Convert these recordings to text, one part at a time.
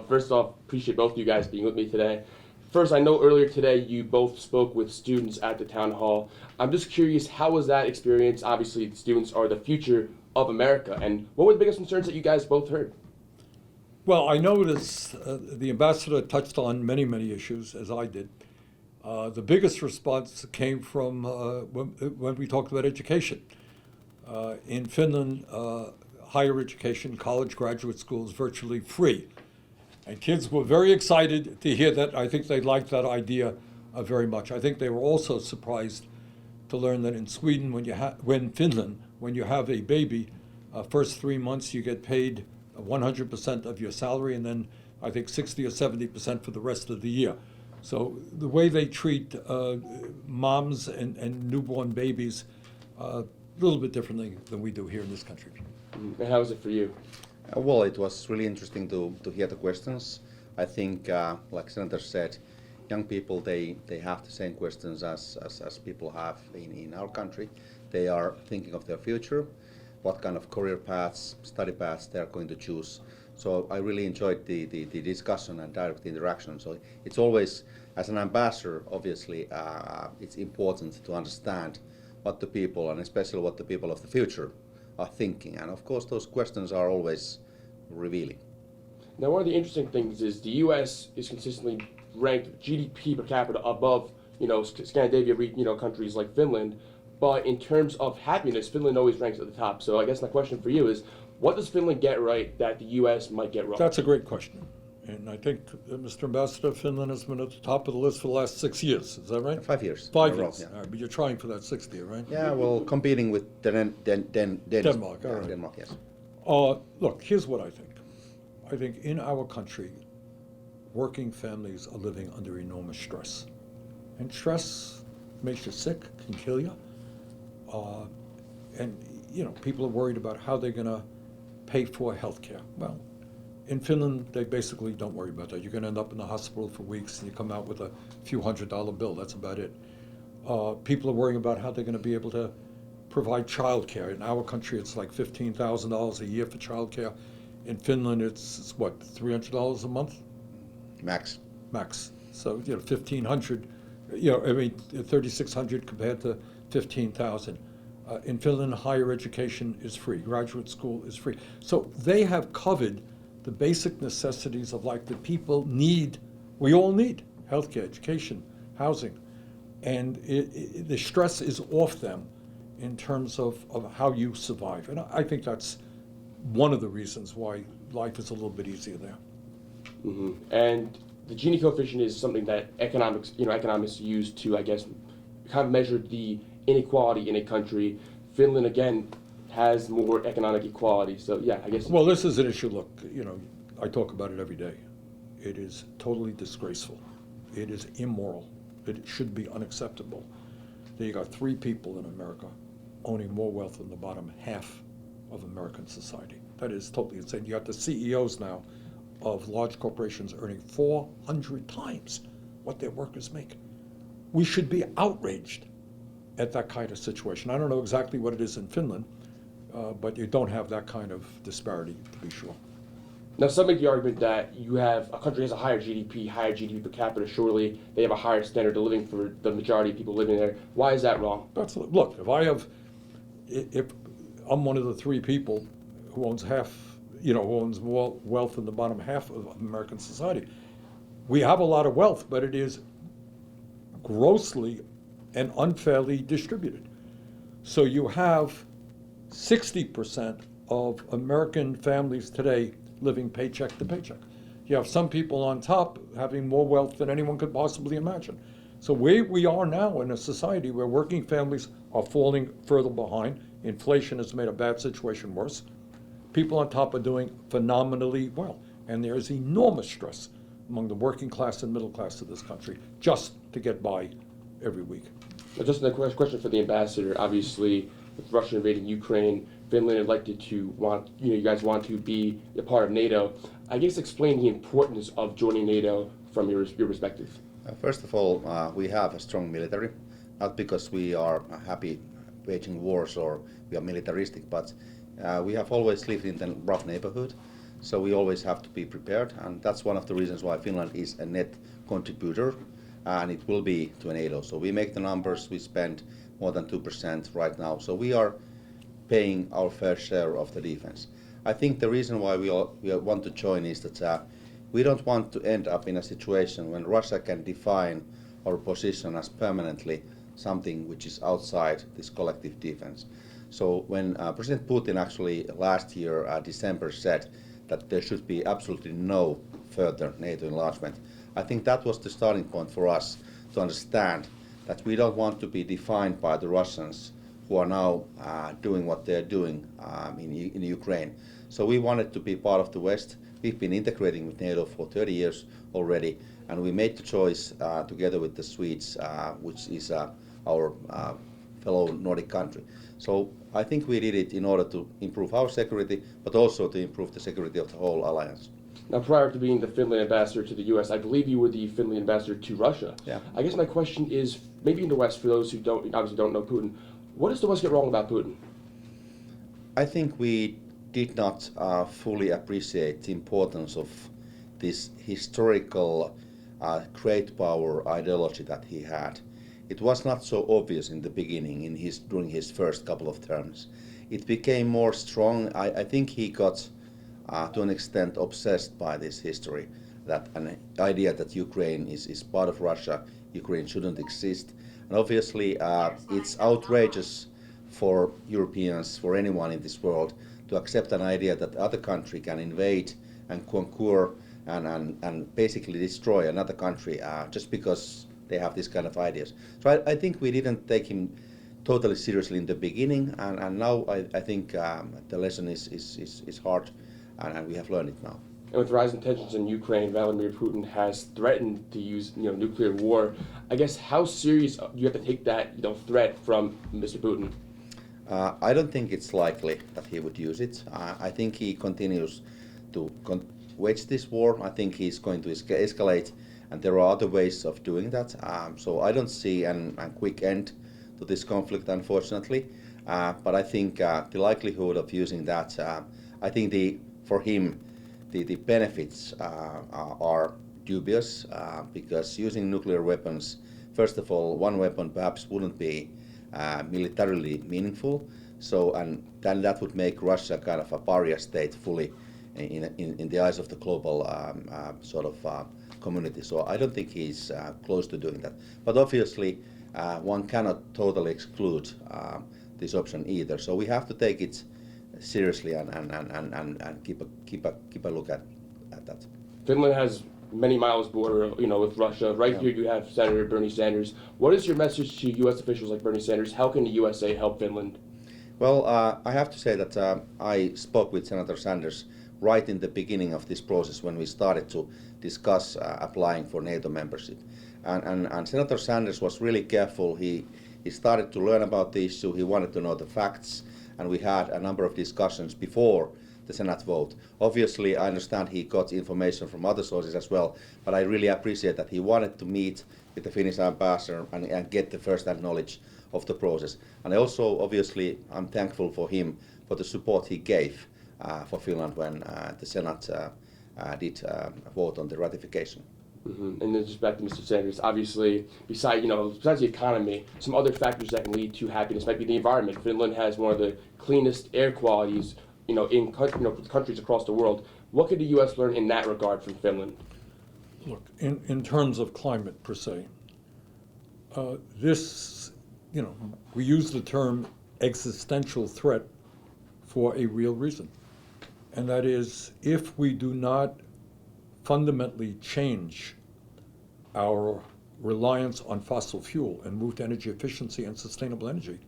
First off, appreciate both of you guys being with me today. First, I know earlier today you both spoke with students at the town hall. I'm just curious, how was that experience? Obviously, students are the future of America, and what were the biggest concerns that you guys both heard? Well, I noticed the ambassador touched on many, many issues, as I did. The biggest response came from when we talked about education. In Finland, higher education, college, graduate school is virtually free. And kids were very excited to hear that. I think they liked that idea very much. I think they were also surprised to learn that in Sweden, when Finland, when you have a baby, first 3 months you get paid 100% of your salary, and then I think 60 or 70% for the rest of the year. So the way they treat moms and newborn babies, a little bit differently than we do here in this country. And how was it for you? Well, it was really interesting to hear the questions. I think, like Senator said, young people, they have the same questions as people have in our country. They are thinking of their future, what kind of career paths, study paths they are going to choose. So I really enjoyed the discussion and direct interaction. So it's always, as an ambassador, obviously, it's important to understand what the people, and especially what the people of the future, are thinking. And of course, those questions are always revealing. Now, one of the interesting things is the U.S. is consistently ranked GDP per capita above, Scandinavia, countries like Finland. But in terms of happiness, Finland always ranks at the top. So I guess my question for you is, what does Finland get right that the U.S. might get wrong? That's a great question. And I think, Mr. Ambassador, Finland has been at the top of the list for the last 6 years. Is that right? 5 years. 5 in a row, years. yeah. All right, but you're trying for that 6th year, right? Yeah, well, competing with Denmark, all right. Denmark, yes. Look, here's what I think. I think in our country, working families are living under enormous stress. And stress makes you sick, can kill you. People are worried about how they're going to pay for health care. Well, in Finland, they basically don't worry about that. You're going to end up in the hospital for weeks, and you come out with a few $100 bill. That's about it. People are worrying about how they're going to be able to provide child care. In our country, it's like $15,000 a year for child care. In Finland, it's what, $300 a month? Max. Max. So, 1,500, 3,600 compared to 15,000. In Finland, higher education is free. Graduate school is free. So they have covered the basic necessities of life that people need. We all need healthcare, education, housing. And the stress is off them in terms of how you survive. And I think that's one of the reasons why life is a little bit easier there. Mm-hmm. And the Gini coefficient is something that economists use to, I guess, kind of measure the inequality in a country. Finland, again, has more economic equality. So, yeah, I guess. Well, this is an issue. Look, I talk about it every day. It is totally disgraceful. It is immoral. It should be unacceptable. There you got 3 people in America owning more wealth than the bottom half of American society. That is totally insane. You got the CEOs now of large corporations earning 400 times what their workers make. We should be outraged at that kind of situation. I don't know exactly what it is in Finland, but you don't have that kind of disparity, to be sure. Now, some make the argument that a country has a higher GDP per capita, surely they have a higher standard of living for the majority of people living there. Why is that wrong? Look, if I'm one of the 3 people who owns who owns more wealth than the bottom half of American society, we have a lot of wealth, but it is grossly and unfairly distributed. So you have 60% of American families today living paycheck to paycheck. You have some people on top having more wealth than anyone could possibly imagine. So we are now in a society where working families are falling further behind. Inflation has made a bad situation worse. People on top are doing phenomenally well. And there is enormous stress among the working class and middle class of this country just to get by every week. Just a question for the ambassador. Obviously, with Russia invading Ukraine, Finland elected to you guys want to be a part of NATO. I guess explain the importance of joining NATO from your perspective. First of all, we have a strong military, not because we are happy waging wars or we are militaristic, but we have always lived in the rough neighborhood. So we always have to be prepared, and that's one of the reasons why Finland is a net contributor, and it will be to NATO. So we make the numbers, we spend more than 2% right now. So we are paying our fair share of the defense. I think the reason why we want to join is that we don't want to end up in a situation when Russia can define our position as permanently something which is outside this collective defense. So when President Putin actually last year, December, said that there should be absolutely no further NATO enlargement, I think that was the starting point for us to understand that we don't want to be defined by the Russians who are now doing what they're doing in Ukraine. So we wanted to be part of the West. We've been integrating with NATO for 30 years already, and we made the choice together with the Swedes, which is our fellow Nordic country. So I think we did it in order to improve our security, but also to improve the security of the whole alliance. Now, prior to being the Finland ambassador to the U.S., I believe you were the Finland ambassador to Russia. Yeah. I guess my question is, maybe in the West, for those who obviously don't know Putin, what does the West get wrong about Putin? I think we did not fully appreciate the importance of this historical great power ideology that he had. It was not so obvious in the beginning, during his first couple of terms. It became more strong. I think he got, to an extent, obsessed by this history, that an idea that Ukraine is part of Russia, Ukraine shouldn't exist. And obviously, it's outrageous for Europeans, for anyone in this world, to accept an idea that other country can invade and conquer and basically destroy another country just because they have this kind of ideas. So I think we didn't take him totally seriously in the beginning, and now I think the lesson is hard, and we have learned it now. And with rising tensions in Ukraine, Vladimir Putin has threatened to use nuclear war. I guess how serious do you have to take that threat from Mr. Putin? I don't think it's likely that he would use it. I think he continues to wage this war. I think he's going to escalate, and there are other ways of doing that. So I don't see a quick end to this conflict, unfortunately. But I think the likelihood of using that, I think for him, the benefits are dubious because using nuclear weapons, first of all, one weapon perhaps wouldn't be militarily meaningful. So, and then that would make Russia kind of a pariah state fully in the eyes of the global community. So I don't think he's close to doing that. But obviously, one cannot totally exclude this option either. So we have to take it seriously and keep a look at that. Finland has many miles border, with Russia. Right here, you have Senator Bernie Sanders. What is your message to U.S. officials like Bernie Sanders? How can the USA help Finland? Well, I have to say that I spoke with Senator Sanders right in the beginning of this process when we started to discuss applying for NATO membership. And Senator Sanders was really careful. He started to learn about the issue. He wanted to know the facts, and we had a number of discussions before the Senate vote. Obviously, I understand he got information from other sources as well, but I really appreciate that he wanted to meet with the Finnish ambassador and get the first-hand knowledge of the process. And also, obviously, I'm thankful for him for the support he gave for Finland when the Senate did vote on the ratification. Mm-hmm. And then just back to Mr. Sanders, obviously, besides the economy, some other factors that can lead to happiness might be the environment. Finland has one of the cleanest air qualities, in countries across the world. What could the U.S. learn in that regard from Finland? Look, in terms of climate per se, we use the term existential threat for a real reason. And that is, if we do not fundamentally change our reliance on fossil fuel and move to energy efficiency and sustainable energy,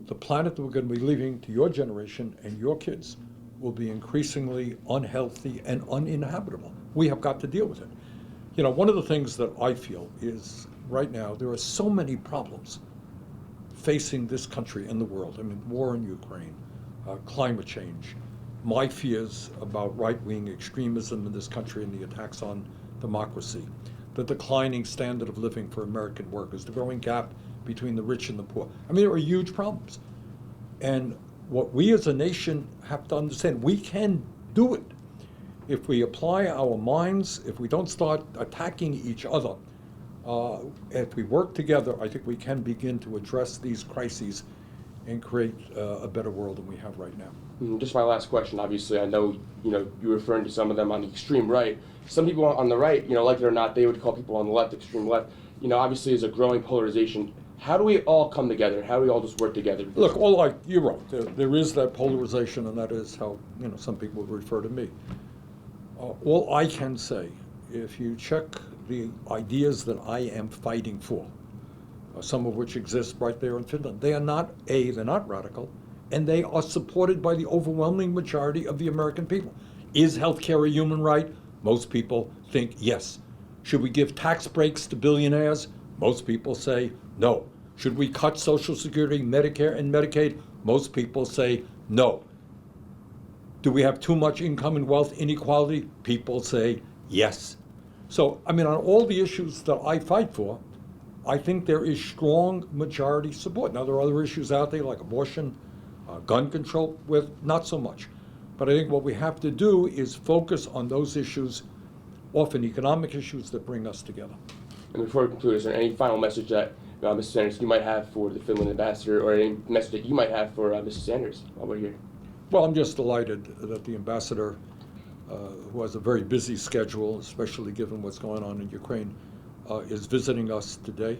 the planet that we're going to be leaving to your generation and your kids will be increasingly unhealthy and uninhabitable. We have got to deal with it. One of the things that I feel is right now there are so many problems facing this country and the world. I mean, war in Ukraine, climate change, my fears about right-wing extremism in this country and the attacks on democracy, the declining standard of living for American workers, the growing gap between the rich and the poor. I mean, there are huge problems. And what we as a nation have to understand, we can do it. if we apply our minds, if we don't start attacking each other, if we work together, I think we can begin to address these crises and create a better world than we have right now. Just my last question. Obviously, I know you're referring to some of them on the extreme right. Some people on the right, like it or not, they would call people on the left extreme left. Obviously, there's a growing polarization. How do we all come together? How do we all just work together? Look, you're right. There is that polarization, and that is how some people would refer to me. All I can say, if you check the ideas that I am fighting for, some of which exist right there in Finland, they're not radical, and they are supported by the overwhelming majority of the American people. Is healthcare a human right? Most people think yes. Should we give tax breaks to billionaires? Most people say no. Should we cut Social Security, Medicare, and Medicaid? Most people say no. Do we have too much income and wealth inequality? People say yes. So, on all the issues that I fight for, I think there is strong majority support. Now, there are other issues out there like abortion, gun control, with not so much. But I think what we have to do is focus on those issues, often economic issues, that bring us together. And before we conclude, is there any final message that Mrs. Sanders, you might have for the Finland ambassador, or any message that you might have for Mrs. Sanders while we're here? Well, I'm just delighted that the ambassador, who has a very busy schedule, especially given what's going on in Ukraine, is visiting us today.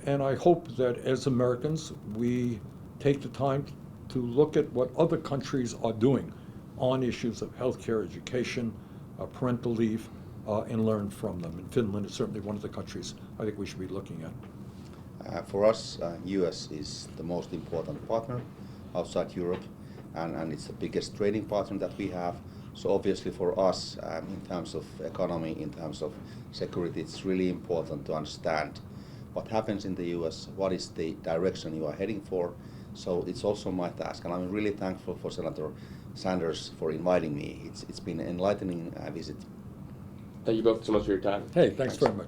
And I hope that as Americans, we take the time to look at what other countries are doing on issues of healthcare, education, parental leave, and learn from them. And Finland is certainly one of the countries I think we should be looking at. For us, U.S. is the most important partner outside Europe, and it's the biggest trading partner that we have. So obviously for us, in terms of economy, in terms of security, it's really important to understand what happens in the U.S., what is the direction you are heading for. So it's also my task, and I'm really thankful for Senator Sanders for inviting me. It's been an enlightening visit. Thank you both so much for your time. Hey, thanks very much.